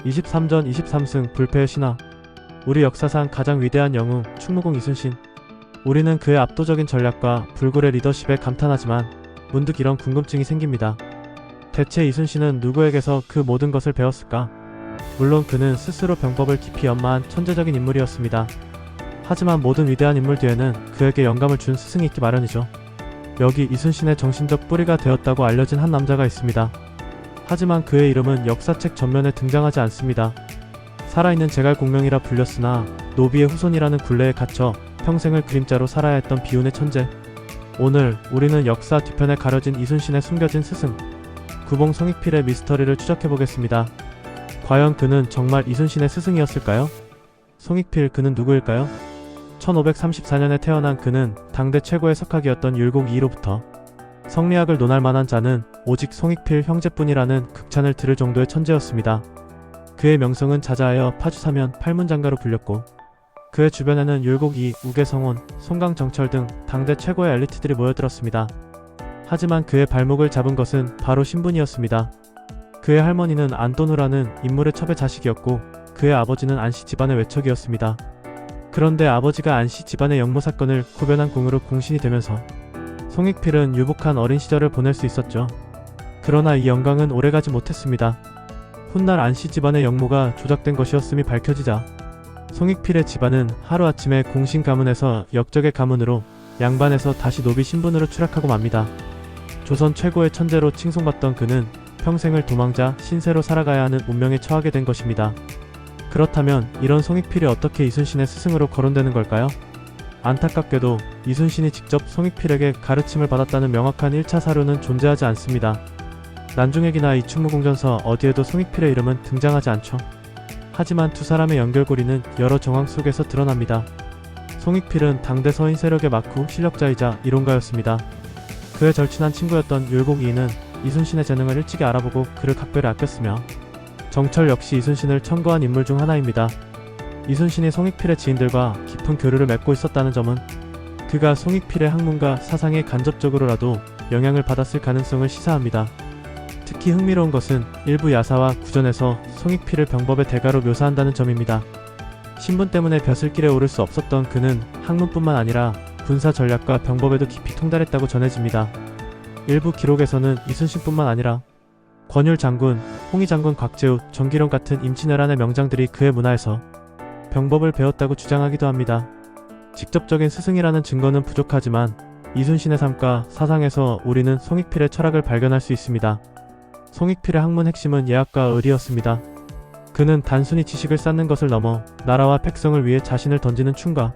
23전 23승 불패의 신화. 우리 역사상 가장 위대한 영웅 충무공 이순신. 우리는 그의 압도적인 전략과 불굴의 리더십에 감탄하지만 문득 이런 궁금증이 생깁니다. 대체 이순신은 누구에게서 그 모든 것을 배웠을까? 물론 그는 스스로 병법을 깊이 연마한 천재적인 인물이었습니다. 하지만 모든 위대한 인물 뒤에는 그에게 영감을 준 스승이 있기 마련이죠. 여기 이순신의 정신적 뿌리가 되었다고 알려진 한 남자가 있습니다. 하지만 그의 이름은 역사책 전면에 등장하지 않습니다. 살아있는 제갈공명이라 불렸으나 노비의 후손이라는 굴레에 갇혀 평생을 그림자로 살아야 했던 비운의 천재. 오늘 우리는 역사 뒤편에 가려진 이순신의 숨겨진 스승 구봉 성익필의 미스터리를 추적해보겠습니다. 과연 그는 정말 이순신의 스승이었을까요? 성익필, 그는 누구일까요? 1534년에 태어난 그는 당대 최고의 석학이었던 율곡 이이로부터 성리학을 논할 만한 자는 오직 성익필 형제뿐이라는 극찬을 들을 정도의 천재였습니다. 그의 명성은 자자하여 파주사면 팔문장가로 불렸고 그의 주변에는 율곡 이, 우계성온, 송강정철 등 당대 최고의 엘리트들이 모여들었습니다. 하지만 그의 발목을 잡은 것은 바로 신분이었습니다. 그의 할머니는 안도누라는 인물의 첩의 자식이었고 그의 아버지는 안씨 집안의 외척이었습니다. 그런데 아버지가 안씨 집안의 영모 사건을 고변한 공으로 공신이 되면서 성익필은 유복한 어린 시절을 보낼 수 있었죠. 그러나 이 영광은 오래가지 못했습니다. 훗날 안씨 집안의 영모가 조작된 것이었음이 밝혀지자 성익필의 집안은 하루아침에 공신 가문에서 역적의 가문으로 양반에서 다시 노비 신분으로 추락하고 맙니다. 조선 최고의 천재로 칭송받던 그는 평생을 도망자 신세로 살아가야 하는 운명에 처하게 된 것입니다. 그렇다면 이런 성익필이 어떻게 이순신의 스승으로 거론되는 걸까요? 안타깝게도 이순신이 직접 성익필에게 가르침을 받았다는 명확한 1차 사료는 존재하지 않습니다. 난중액이나 이충무공전서 어디에도 성익필의 이름은 등장하지 않죠. 하지만 두 사람의 연결고리는 여러 정황 속에서 드러납니다. 성익필은 당대 서인 세력의 막후 실력자이자 이론가였습니다. 그의 절친한 친구였던 율곡 이이는 이순신의 재능을 일찍이 알아보고 그를 각별히 아꼈으며 정철 역시 이순신을 청구한 인물 중 하나입니다. 이순신이 성익필의 지인들과 깊은 교류를 맺고 있었다는 점은 그가 성익필의 학문과 사상에 간접적으로라도 영향을 받았을 가능성을 시사합니다. 특히 흥미로운 것은 일부 야사와 구전에서 성익필을 병법의 대가로 묘사한다는 점입니다. 신분 때문에 벼슬길에 오를 수 없었던 그는 학문뿐만 아니라 군사 전략과 병법에도 깊이 통달했다고 전해집니다. 일부 기록에서는 이순신뿐만 아니라 권율 장군, 홍희 장군 곽재우, 정기령 같은 임진왜란의 명장들이 그의 문화에서 병법을 배웠다고 주장하기도 합니다. 직접적인 스승이라는 증거는 부족하지만 이순신의 삶과 사상에서 우리는 성익필의 철학을 발견할 수 있습니다. 성익필의 학문 핵심은 예학과 의리였습니다. 그는 단순히 지식을 쌓는 것을 넘어 나라와 백성을 위해 자신을 던지는 충과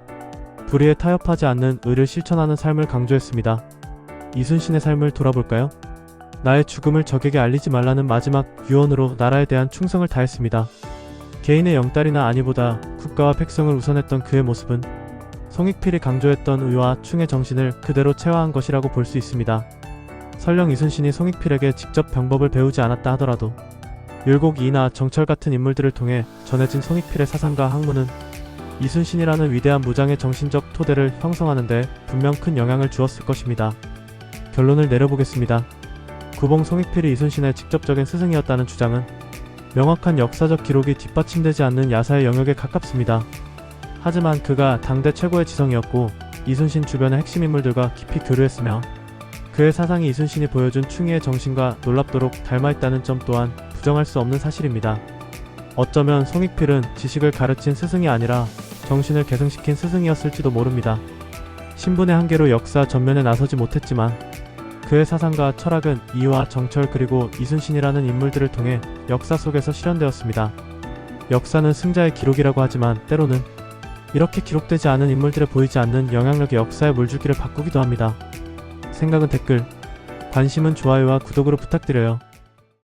불의에 타협하지 않는 의를 실천하는 삶을 강조했습니다. 이순신의 삶을 돌아볼까요? 나의 죽음을 적에게 알리지 말라는 마지막 유언으로 나라에 대한 충성을 다했습니다. 개인의 영달이나 안위보다 국가와 백성을 우선했던 그의 모습은 성익필이 강조했던 의와 충의 정신을 그대로 체화한 것이라고 볼 수 있습니다. 설령 이순신이 성익필에게 직접 병법을 배우지 않았다 하더라도 율곡 이이나 정철 같은 인물들을 통해 전해진 성익필의 사상과 학문은 이순신이라는 위대한 무장의 정신적 토대를 형성하는 데 분명 큰 영향을 주었을 것입니다. 결론을 내려보겠습니다. 구봉 성익필이 이순신의 직접적인 스승이었다는 주장은 명확한 역사적 기록이 뒷받침되지 않는 야사의 영역에 가깝습니다. 하지만 그가 당대 최고의 지성이었고 이순신 주변의 핵심 인물들과 깊이 교류했으며 그의 사상이 이순신이 보여준 충의의 정신과 놀랍도록 닮아있다는 점 또한 부정할 수 없는 사실입니다. 어쩌면 성익필은 지식을 가르친 스승이 아니라 정신을 계승시킨 스승이었을지도 모릅니다. 신분의 한계로 역사 전면에 나서지 못했지만 그의 사상과 철학은 이와 정철 그리고 이순신이라는 인물들을 통해 역사 속에서 실현되었습니다. 역사는 승자의 기록이라고 하지만 때로는 이렇게 기록되지 않은 인물들에 보이지 않는 영향력이 역사의 물줄기를 바꾸기도 합니다. 생각은 댓글, 관심은 좋아요와 구독으로 부탁드려요.